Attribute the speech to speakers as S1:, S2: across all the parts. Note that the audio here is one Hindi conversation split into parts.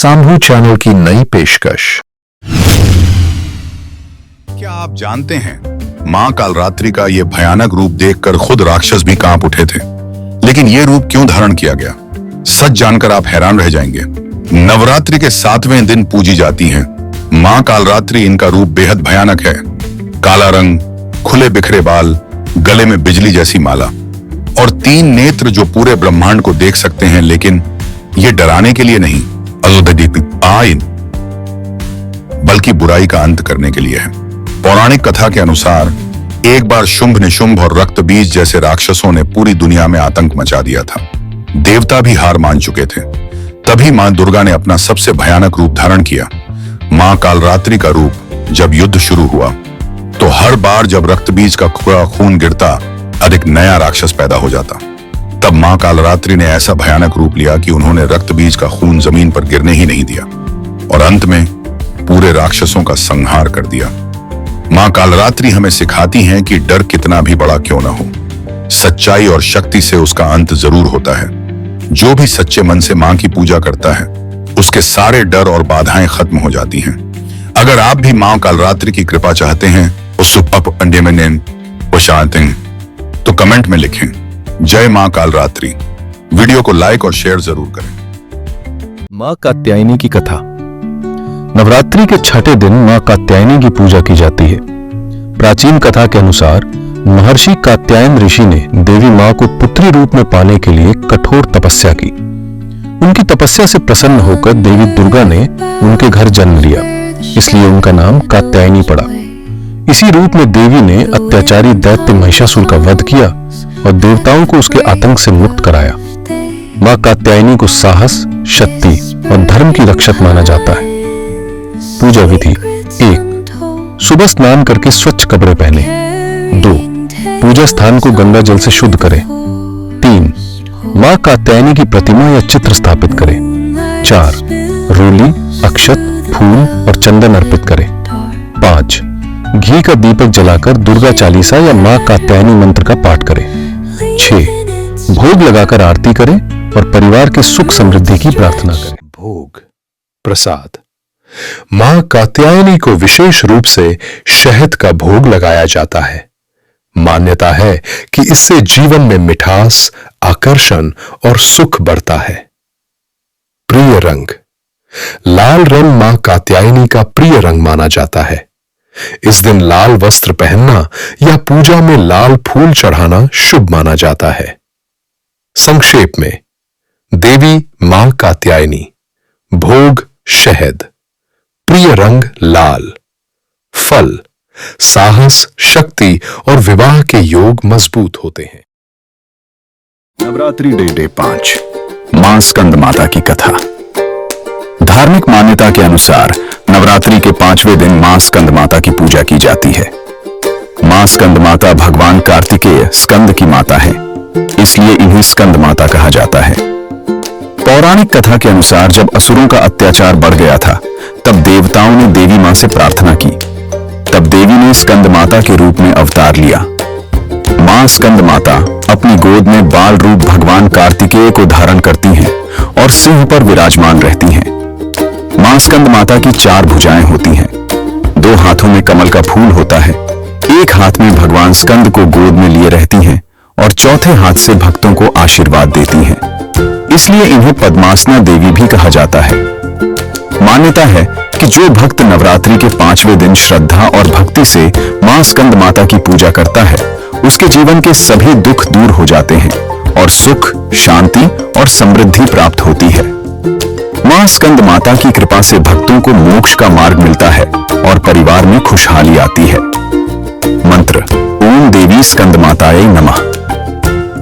S1: सांभू चैनल की नई पेशकश।
S2: क्या आप जानते हैं मां कालरात्रि का यह भयानक रूप देखकर खुद राक्षस भी कांप उठे थे। लेकिन यह रूप क्यों धारण किया गया, सच जानकर आप हैरान रह जाएंगे। नवरात्रि के 7वें दिन पूजी जाती हैं मां कालरात्रि। इनका रूप बेहद भयानक है। काला रंग, खुले बिखरे बाल, गले में बिजली जैसी माला और 3 नेत्र जो पूरे ब्रह्मांड को देख सकते हैं। लेकिन ये डराने के लिए नहीं, बल्कि बुराई का अंत करने के लिए है। पौराणिक कथा के अनुसार एक बार शुंभ निशुंभ और रक्त बीज जैसे राक्षसों ने पूरी दुनिया में आतंक मचा दिया था। देवता भी हार मान चुके थे। तभी मां दुर्गा ने अपना सबसे भयानक रूप धारण किया। मां कालरात्रि का रूप जब युद्ध शुरू हुआ तो हर बार जब रक्त बीज का खून गिरता अधिक नया राक्षस पैदा हो जाता। तब मां कालरात्रि ने ऐसा भयानक रूप लिया कि उन्होंने रक्त बीज का खून जमीन पर गिरने ही नहीं दिया और अंत में पूरे राक्षसों का संहार कर दिया। मां कालरात्रि हमें सिखाती हैं कि डर कितना भी बड़ा क्यों न हो, सच्चाई और शक्ति से उसका अंत जरूर होता है। जो भी सच्चे मन से मां की पूजा करता है उसके सारे डर और बाधाएं खत्म हो जाती हैं। अगर आप भी मां कालरात्रि की कृपा चाहते हैं तो कमेंट में लिखें जय मां कालरात्रि। वीडियो को लाइक और शेयर जरूर करें।
S1: मां कात्यायनी की कथा। नवरात्रि के 6ठे दिन मां कात्यायनी की पूजा की जाती है। प्राचीन कथा के अनुसार महर्षि कात्यायन ऋषि ने देवी मां को पुत्री रूप में पाने के लिए कठोर तपस्या की। उनकी तपस्या से प्रसन्न होकर देवी दुर्गा ने उनके घर जन्म लिया, इसलिए उनका नाम कात्यायनी पड़ा। इसी रूप में देवी ने अत्याचारी दैत्य महिषासुर का वध किया और देवताओं को उसके आतंक से मुक्त कराया। मां कात्यायनी को साहस, शक्ति और धर्म की रक्षक माना जाता है। पूजा विधि: 1. सुबह स्नान करके स्वच्छ कपड़े पहने। 2. पूजा स्थान को गंगा जल से शुद्ध करें। 3. मां कात्यायनी की प्रतिमा या चित्र स्थापित करें। 4. रोली, अक्षत, फूल और चंदन अर्पित करें। 5. घी का दीपक जलाकर दुर्गा चालीसा या मां कात्यायनी मंत्र का पाठ करें। 6. भोग लगाकर आरती करें और परिवार के सुख समृद्धि की प्रार्थना करें।
S3: भोग, प्रसाद। मां कात्यायनी को विशेष रूप से शहद का भोग लगाया जाता है। मान्यता है कि इससे जीवन में मिठास, आकर्षण और सुख बढ़ता है। प्रिय रंग: लाल रंग मां कात्यायनी का प्रिय रंग माना जाता है। इस दिन लाल वस्त्र पहनना या पूजा में लाल फूल चढ़ाना शुभ माना जाता है। संक्षेप में, देवी मां कात्यायनी, भोग शहद, प्रिय रंग लाल, फल साहस, शक्ति और विवाह के योग मजबूत होते हैं।
S2: नवरात्रि डे 5 मां स्कंद माता की कथा। धार्मिक मान्यता के अनुसार नवरात्रि के 5वें दिन मां स्कंद माता की पूजा की जाती है। मां स्कंद माता भगवान कार्तिकेय स्कंद की माता है, इसलिए इन्हें स्कंद माता कहा जाता है। पौराणिक कथा के अनुसार जब असुरों का अत्याचार बढ़ गया था तब देवताओं ने देवी मां से प्रार्थना की। तब देवी ने स्कंद माता के रूप में अवतार लिया। मां स्कंद माता अपनी गोद में बाल रूप भगवान कार्तिकेय को धारण करती हैं और सिंह पर विराजमान रहती हैं। मां स्कंद माता की 4 भुजाएं होती हैं। 2 हाथों में कमल का फूल होता है। एक हाथ में भगवान स्कंद को गोद में लिए रहती हैं और चौथे हाथ से भक्तों को आशीर्वाद देती हैं। इसलिए इन्हें पद्मासना देवी भी कहा जाता है। मान्यता है कि जो भक्त नवरात्रि के 5वें दिन श्रद्धा और भक्ति से मां स्कंद माता की पूजा करता है उसके जीवन के सभी दुख दूर हो जाते हैं और सुख, शांति और समृद्धि प्राप्त होती है। मां स्कंद माता की कृपा से भक्तों को मोक्ष का मार्ग मिलता है और परिवार में खुशहाली आती है। मंत्र: ओम देवी स्कंद माताये नमः।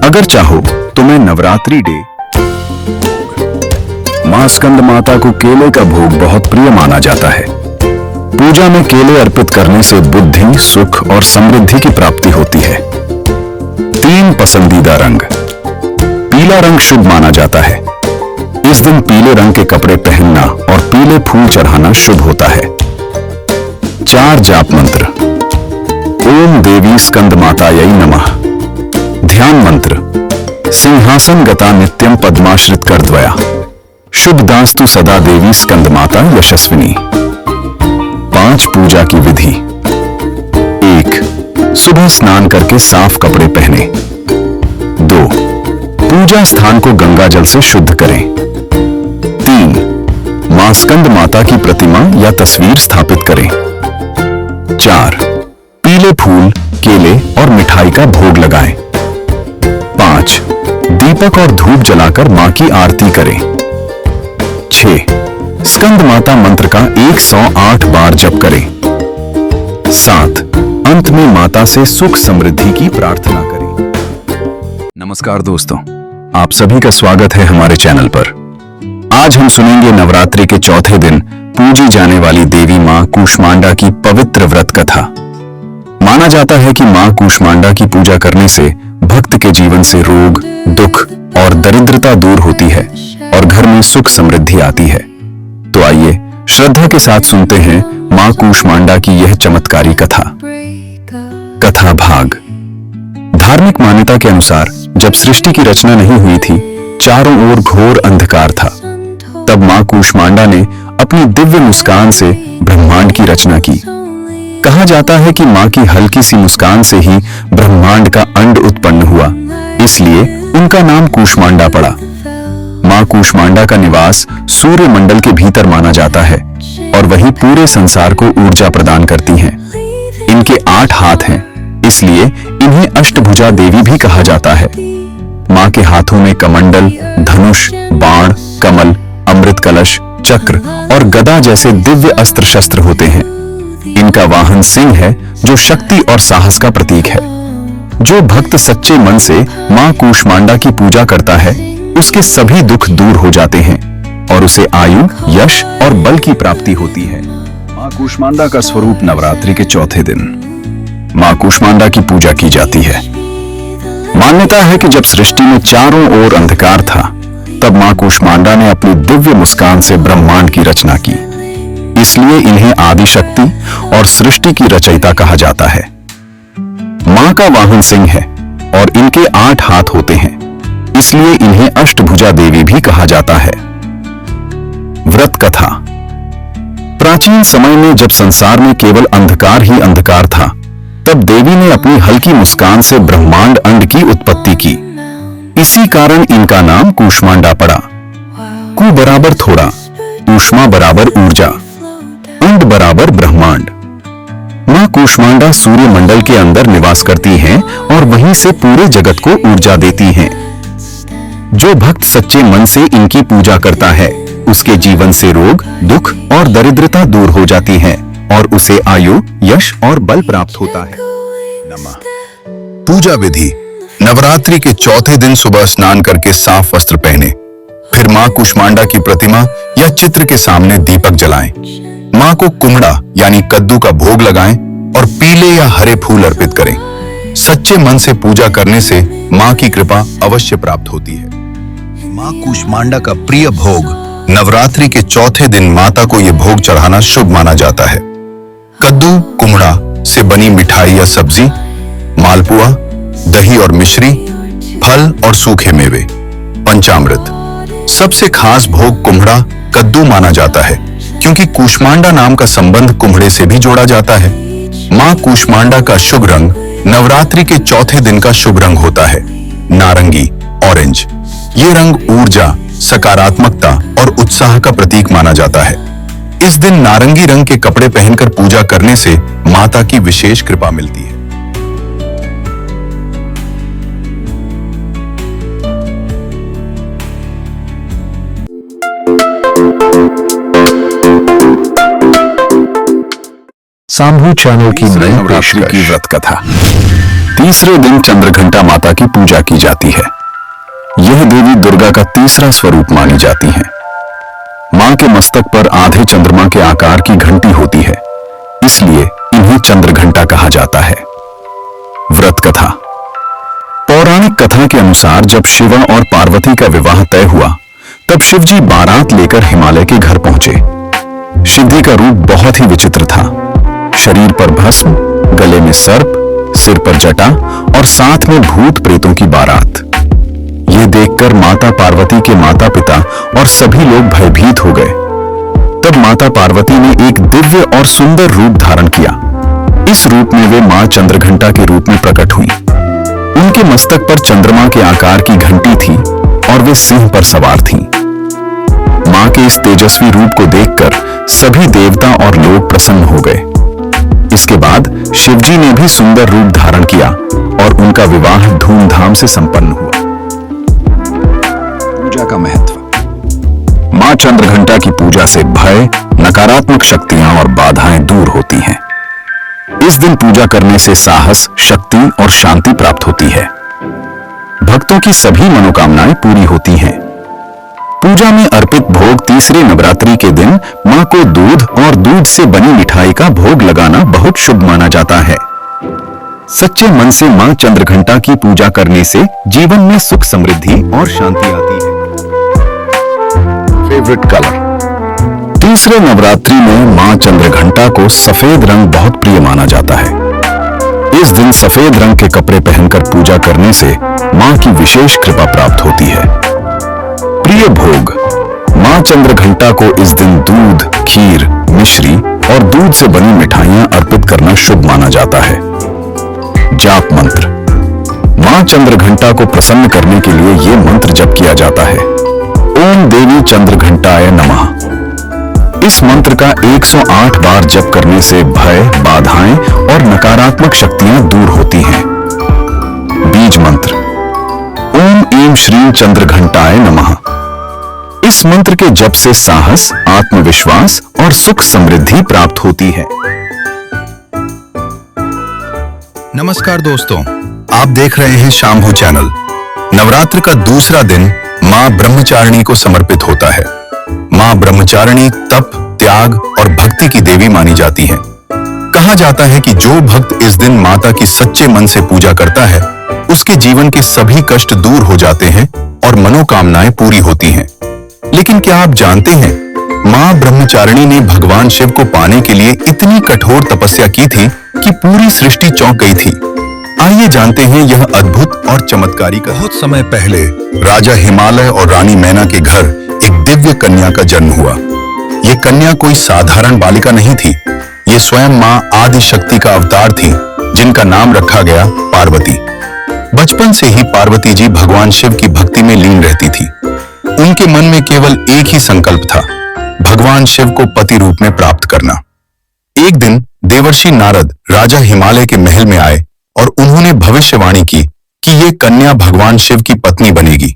S2: अगर चाहो तो मैं नवरात्रि डे मां स्कंद माता को केले का भोग बहुत प्रिय माना जाता है। पूजा में केले अर्पित करने से बुद्धि, सुख और समृद्धि की प्राप्ति होती है। 3 पसंदीदा रंग। पीला रंग शुभ माना जाता है। इस दिन पीले रंग के कपड़े पहनना और पीले फूल चढ़ाना शुभ होता है। 4 जाप मंत्र: ओम देवी स्कंद मातायै नमः। ध्यान मंत्र: सिंहासन गता नित्यम पद्माश्रित कर द्वया। शुभ दास्तु सदा देवी स्कंद माता यशस्विनी। 5 पूजा की विधि। 1. सुबह स्नान करके साफ कपड़े पहने। 2. पूजा स्थान को गंगा जल से शुद्ध करें। 3. मां स्कंद माता की प्रतिमा या तस्वीर स्थापित करें। 4. पीले फूल, केले और मिठाई का भोग लगाएं। 5. दीपक और धूप जलाकर मां की आरती करें। 6. स्कंद माता मंत्र का 108 बार जप करें। 7. अंत में माता से सुख समृद्धि की प्रार्थना करें। नमस्कार दोस्तों, आप सभी का स्वागत है हमारे चैनल पर। आज हम सुनेंगे नवरात्रि के चौथे दिन पूजी जाने वाली देवी मां कूष्मांडा की पवित्र व्रत कथा। माना जाता है कि मां कूष्मांडा की पूजा करने से भक्त के जीवन से रोग, दुख और दरिद्रता दूर होती है और घर में सुख समृद्धि आती है। तो आइए श्रद्धा के साथ सुनते हैं मां कूष्मांडा की यह चमत्कारी कथा। कथा भाग। धार्मिक मान्यता के अनुसार जब सृष्टि की रचना नहीं हुई थी, चारों ओर घोर अंधकार था। तब मां कूष्मांडा ने अपनी दिव्य मुस्कान से ब्रह्मांड की रचना की। कहा जाता है कि मां की हल्की सी मुस्कान से ही ब्रह्मांड का अंड उत्पन्न हुआ, इसलिए उनका नाम कूष्मांडा पड़ा। मां कूष्मांडा का निवास सूर्य मंडल के भीतर माना जाता है और वही पूरे संसार को ऊर्जा प्रदान करती हैं। इनके 8 हाथ हैं, इसलिए इन्हें अष्टभुजा देवी भी कहा जाता है। मां के हाथों में कमंडल, धनुष, बाण, कमल, अमृत कलश, चक्र और गदा जैसे दिव्य अस्त्र शस्त्र होते हैं। इनका वाहन सिंह है, जो शक्ति और साहस का प्रतीक है। जो भक्त सच्चे मन से मां कूष्मांडा की पूजा करता है, उसके सभी दुख दूर हो जाते हैं और उसे आयु, यश और बल की प्राप्ति होती है। मां कूष्मांडा का स्वरूप। नवरात्रि के चौथे दिन मां कूष्मांडा की पूजा की जाती है। मान्यता है कि जब सृष्टि में चारों ओर अंधकार था, तब मां कूष्मांडा ने अपनी दिव्य मुस्कान से ब्रह्मांड की रचना की। इसलिए इन्हें आदि शक्ति और सृष्टि की रचयिता कहा जाता है। मां का वाहन सिंह है और इनके 8 हाथ होते हैं, इसलिए इन्हें अष्टभुजा देवी भी कहा जाता है। व्रत कथा। प्राचीन समय में जब संसार में केवल अंधकार ही अंधकार था, तब देवी ने अपनी हल्की मुस्कान से ब्रह्मांड अंड की उत्पत्ति की। इसी कारण इनका नाम कूष्मांडा पड़ा। कु बराबर थोड़ा, ऊष्मा बराबर ऊर्जा, अंड बराबर ब्रह्मांड। मां कूष्मांडा सूर्य मंडल के अंदर निवास करती हैं और वहीं से पूरे जगत को ऊर्जा देती हैं। जो भक्त सच्चे मन से इनकी पूजा करता है, उसके जीवन से रोग, दुख और दरिद्रता दूर हो जाती है और उसे आयु, यश और बल प्राप्त होता है। नमः।
S4: पूजा विधि। नवरात्रि के चौथे दिन सुबह स्नान करके साफ वस्त्र पहने, फिर मां कूष्मांडा की प्रतिमा या चित्र के सामने दीपक जलाएं। मां को कुमड़ा यानी कद्दू का भोग लगाएं और पीले या हरे फूल अर्पित करें। सच्चे मन से पूजा करने से मां की कृपा अवश्य प्राप्त होती है। मां कूष्मांडा का प्रिय भोग। नवरात्रि के चौथे दिन माता को यह भोग चढ़ाना शुभ माना जाता है। कद्दू, कुमड़ा से बनी मिठाई या सब्जी, मालपुआ, दही और मिश्री, फल और सूखे मेवे, पंचामृत। सबसे खास भोग कुम्हड़ा, कद्दू माना जाता है, क्योंकि कूष्मांडा नाम का संबंध कुम्हड़े से भी जोड़ा जाता है। मां कूष्मांडा का शुभ रंग नवरात्रि के चौथे दिन का शुभ रंग होता है, नारंगी, ऑरेंज। ये रंग ऊर्जा, सकारात्मकता और उत्साह का प्रतीक माना जाता है। इस दिन नारंगी रंग के कपड़े पहनकर पूजा करने से माता की विशेष कृपा मिलती है।
S1: सांभू चैनल की नई
S2: नवरात्रि की
S1: पेशकश।
S2: व्रत कथा। तीसरे दिन चंद्रघंटा माता की पूजा की जाती है। यह देवी दुर्गा का तीसरा स्वरूप मानी जाती है। मां के मस्तक पर आधे चंद्रमा के आकार की घंटी होती है, इसलिए इन्हें चंद्रघंटा कहा जाता है। व्रत कथा। पौराणिक कथा के अनुसार जब शिव और पार्वती का विवाह तय हुआ, तब शिवजी बारात लेकर हिमालय के घर पहुंचे। शिवजी का रूप बहुत ही विचित्र था। शरीर पर भस्म, गले में सर्प, सिर पर जटा और साथ में भूत प्रेतों की बारात। ये देखकर देखकर माता पार्वती के माता पिता और सभी लोग भयभीत हो गए। तब माता पार्वती ने एक दिव्य और सुंदर रूप धारण किया। इस रूप में वे मां चंद्रघंटा के रूप में प्रकट हुई। उनके मस्तक पर चंद्रमा के आकार की घंटी थी और वे सिंह पर सवार थीं। मां के इस तेजस्वी रूप को देखकर सभी देवता और लोग प्रसन्न हो गए। इसके बाद शिवजी ने भी सुंदर रूप धारण किया और उनका विवाह धूमधाम से संपन्न हुआ। पूजा का महत्व। मां चंद्रघंटा की पूजा से भय, नकारात्मक शक्तियां और बाधाएं दूर होती हैं। इस दिन पूजा करने से साहस, शक्ति और शांति प्राप्त होती है। भक्तों की सभी मनोकामनाएं पूरी होती हैं। पूजा में अर्पित भोग तीसरे नवरात्रि के दिन मां को दूध और दूध से बनी मिठाई का भोग लगाना बहुत शुभ माना जाता है। सच्चे मन से मां चंद्रघंटा की पूजा करने से जीवन में सुख, समृद्धि और शांति आती है। Favourite colour. तीसरे नवरात्रि में मां चंद्रघंटा को सफेद रंग बहुत प्रिय माना जाता है। इस दिन सफेद रंग के कपड़े पहनकर पूजा करने से मां की विशेष कृपा प्राप्त होती है। प्रिय भोग। मां चंद्रघंटा को इस दिन दूध, खीर, मिश्री और दूध से बनी मिठाइयां अर्पित करना शुभ माना जाता है। जाप मंत्र। मां चंद्रघंटा को प्रसन्न करने के लिए यह मंत्र जप किया जाता है। ओम देवी चंद्रघंटाय नमः। इस मंत्र का 108 बार जप करने से भय, बाधाएं और नकारात्मक शक्तियां दूर होती हैं। बीज मंत्र। ओम ऐं श्रीं चंद्रघंटाय नमः। इस मंत्र के जप से साहस, आत्मविश्वास और सुख समृद्धि प्राप्त होती है।
S4: नमस्कार दोस्तों, आप देख रहे हैं शाम्भू चैनल। नवरात्र का दूसरा दिन मां ब्रह्मचारिणी को समर्पित होता है। मां ब्रह्मचारिणी तप, त्याग और भक्ति की देवी मानी जाती है। कहा जाता है कि जो भक्त इस दिन माता की सच्चे मन से पूजा करता है, उसके जीवन के सभी कष्ट दूर हो जाते हैं और मनोकामनाएं पूरी होती हैं। लेकिन क्या आप जानते हैं, मां ब्रह्मचारिणी ने भगवान शिव को पाने के लिए इतनी कठोर तपस्या की थी कि पूरी सृष्टि चौंक गई थी। आइए जानते हैं यह अद्भुत और चमत्कारी का। बहुत समय पहले राजा हिमालय और रानी मैना के घर एक दिव्य कन्या का जन्म हुआ। यह कन्या कोई साधारण बालिका नहीं थी। ये स्वयं मां आदि शक्ति का अवतार थी, जिनका नाम रखा गया पार्वती। बचपन से ही पार्वती जी भगवान शिव की भक्ति में लीन रहती थी। उनके मन में केवल एक ही संकल्प था, भगवान शिव को पति रूप में प्राप्त करना। एक दिन देवर्षि नारद राजा हिमालय के महल में आए और उन्होंने भविष्यवाणी की कि ये कन्या भगवान शिव की पत्नी बनेगी।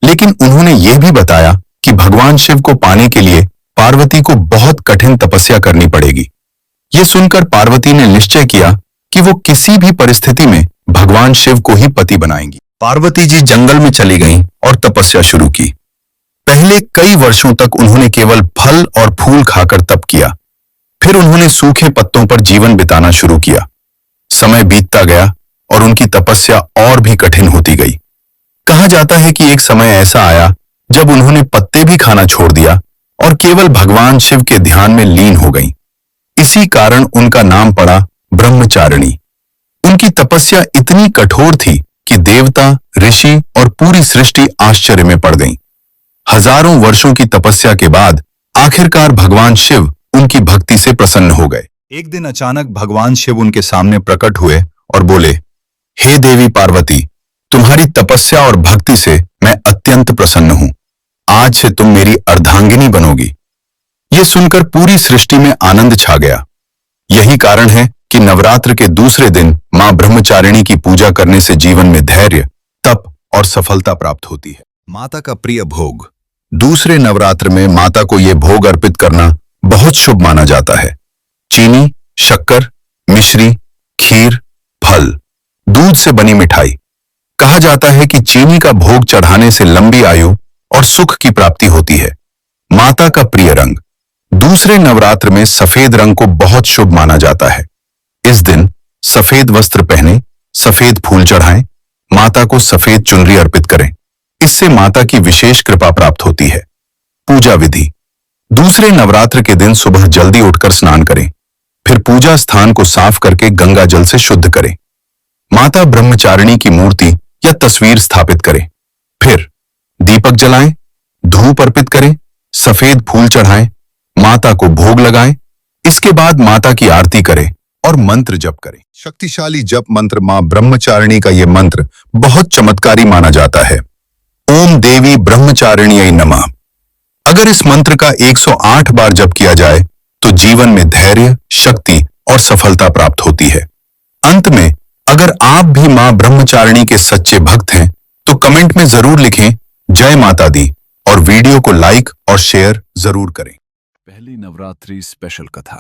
S4: लेकिन उन्होंने यह भी बताया कि भगवान शिव को पाने के लिए पार्वती को बहुत कठिन तपस्या करनी पड़ेगी। यह सुनकर पार्वती ने निश्चय किया कि वो किसी भी परिस्थिति में भगवान शिव को ही पति बनाएंगी। पार्वती जी जंगल में चली गईं और तपस्या शुरू की। पहले कई वर्षों तक उन्होंने केवल फल और फूल खाकर तप किया। फिर उन्होंने सूखे पत्तों पर जीवन बिताना शुरू किया। समय बीतता गया और उनकी तपस्या और भी कठिन होती गई। कहा जाता है कि एक समय ऐसा आया जब उन्होंने पत्ते भी खाना छोड़ दिया और केवल भगवान शिव के ध्यान में लीन हो गईं। इसी कारण उनका नाम पड़ा ब्रह्मचारिणी। उनकी तपस्या इतनी कठोर थी कि देवता, ऋषि और पूरी सृष्टि आश्चर्य में पड़ गईं। हजारों वर्षों की तपस्या के बाद आखिरकार भगवान शिव उनकी भक्ति से प्रसन्न हो गए। एक दिन अचानक भगवान शिव उनके सामने प्रकट हुए और बोले, हे देवी पार्वती, तुम्हारी तपस्या और भक्ति से मैं अत्यंत प्रसन्न हूं। आज से तुम मेरी अर्धांगिनी बनोगी। यह सुनकर पूरी सृष्टि में आनंद छा गया। यही कारण है कि नवरात्र के दूसरे दिन मां ब्रह्मचारिणी की पूजा करने से जीवन में धैर्य, तप और सफलता प्राप्त होती है। माता का प्रिय भोग। दूसरे नवरात्र में माता को यह भोग अर्पित करना बहुत शुभ माना जाता है। चीनी, शक्कर, मिश्री, खीर, फल, दूध से बनी मिठाई। कहा जाता है कि चीनी का भोग चढ़ाने से लंबी आयु और सुख की प्राप्ति होती है। माता का प्रिय रंग। दूसरे नवरात्र में सफेद रंग को बहुत शुभ माना जाता है। इस दिन सफेद वस्त्र पहने, सफेद फूल चढ़ाएं, माता को सफेद चुनरी अर्पित करें। इससे माता की विशेष कृपा प्राप्त होती है। पूजा विधि। दूसरे नवरात्र के दिन सुबह जल्दी उठकर स्नान करें। फिर पूजा स्थान को साफ करके गंगा जल से शुद्ध करें। माता ब्रह्मचारिणी की मूर्ति या तस्वीर स्थापित करें। फिर दीपक जलाएं, धूप अर्पित करें, सफेद फूल चढ़ाएं, माता को भोग लगाएं। इसके बाद माता की आरती करें और मंत्र जप करें। शक्तिशाली जप मंत्र मां ब्रह्मचारिणी का यह मंत्र बहुत चमत्कारी माना जाता है। ओम देवी ब्रह्मचारिण्यै नमः। अगर इस मंत्र का 108 बार जप किया जाए तो जीवन में धैर्य, शक्ति और सफलता प्राप्त होती है। अंत में, अगर आप भी मां ब्रह्मचारिणी के सच्चे भक्त हैं तो कमेंट में जरूर लिखें जय माता दी और वीडियो को लाइक और शेयर जरूर करें।
S2: पहली नवरात्रि स्पेशल कथा।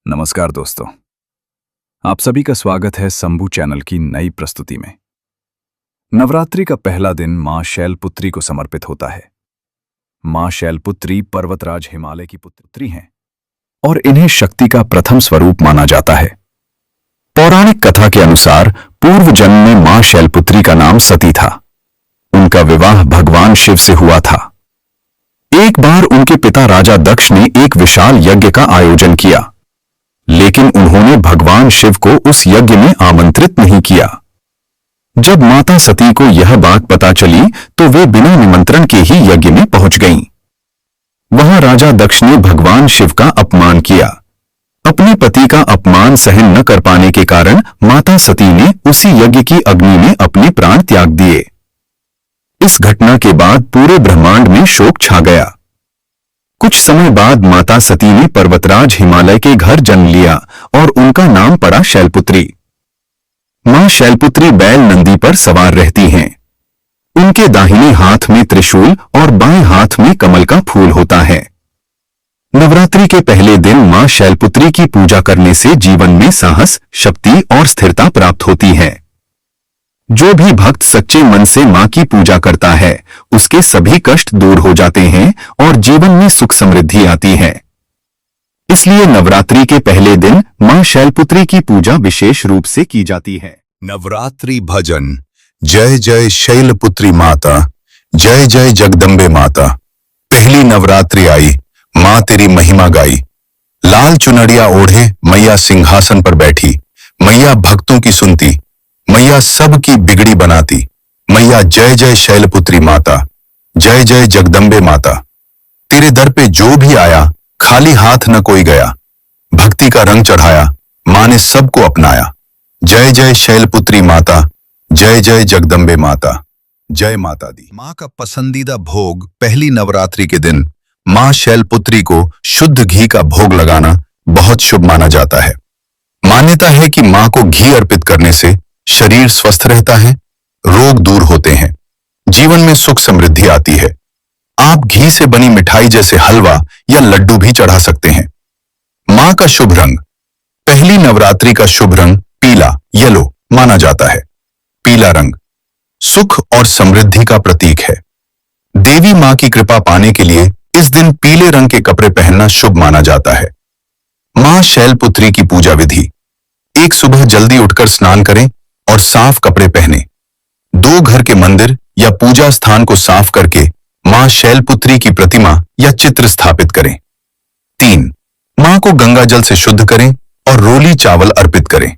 S2: नमस्कार दोस्तों, आप सभी का स्वागत है शंभू चैनल की नई प्रस्तुति में। नवरात्रि का पहला दिन मां शैलपुत्री को समर्पित होता है। मां शैलपुत्री पर्वतराज हिमालय की पुत्री हैं और इन्हें शक्ति का प्रथम स्वरूप माना जाता है। पौराणिक कथा के अनुसार पूर्व जन्म में मां शैलपुत्री का नाम सती था। उनका विवाह भगवान शिव से हुआ था। एक बार उनके पिता राजा दक्ष ने एक विशाल यज्ञ का आयोजन किया, लेकिन उन्होंने भगवान शिव को उस यज्ञ में आमंत्रित नहीं किया। जब माता सती को यह बात पता चली तो वे बिना निमंत्रण के ही यज्ञ में पहुंच गईं। वहां राजा दक्ष ने भगवान शिव का अपमान किया। अपने पति का अपमान सहन न कर पाने के कारण माता सती ने उसी यज्ञ की अग्नि में अपने प्राण त्याग दिए। इस घटना के बाद पूरे ब्रह्मांड में शोक छा गया। कुछ समय बाद माता सती ने पर्वतराज हिमालय के घर जन्म लिया और उनका नाम पड़ा शैलपुत्री। मां शैलपुत्री बैल नंदी पर सवार रहती हैं। उनके दाहिने हाथ में त्रिशूल और बाएं हाथ में कमल का फूल होता है। नवरात्रि के पहले दिन मां शैलपुत्री की पूजा करने से जीवन में साहस, शक्ति और स्थिरता प्राप्त होती है। जो भी भक्त सच्चे मन से मां की पूजा करता है उसके सभी कष्ट दूर हो जाते हैं और जीवन में सुख समृद्धि आती है। इसलिए नवरात्रि के पहले दिन मां शैलपुत्री की पूजा विशेष रूप से की जाती है।
S4: नवरात्रि भजन। जय जय शैलपुत्री माता, जय जय जगदम्बे माता। पहली नवरात्रि आई, मां तेरी महिमा गाई। लाल चुनरिया ओढ़े मैया सिंहासन पर बैठी। मैया भक्तों की सुनती, मैया सबकी बिगड़ी बनाती। मैया जय जय शैलपुत्री माता, जय जय जगदम्बे माता। तेरे दर पे जो भी आया खाली हाथ न कोई गया। भक्ति का रंग चढ़ाया, मां ने सबको अपनाया। जय जय शैलपुत्री माता, जय जय जगदम्बे माता। जय माता दी। मां का पसंदीदा भोग। पहली नवरात्रि के दिन मां शैलपुत्री को शुद्ध घी का भोग लगाना बहुत शुभ माना जाता है। मान्यता है कि मां को घी अर्पित करने से शरीर स्वस्थ रहता है, रोग दूर होते हैं, जीवन में सुख समृद्धि आती है। आप घी से बनी मिठाई जैसे हलवा या लड्डू भी चढ़ा सकते हैं। मां का शुभ रंग। पहली नवरात्रि का शुभ रंग पीला, येलो माना जाता है। पीला रंग सुख और समृद्धि का प्रतीक है। देवी मां की कृपा पाने के लिए इस दिन पीले रंग के कपड़े पहनना शुभ माना जाता है। मां शैलपुत्री की पूजा विधि। एक सुबह जल्दी उठकर स्नान करें और साफ कपड़े पहने। 2 घर के मंदिर या पूजा स्थान को साफ करके मां शैलपुत्री की प्रतिमा या चित्र स्थापित करें। 3. मां को गंगा जल से शुद्ध करें और रोली चावल अर्पित करें।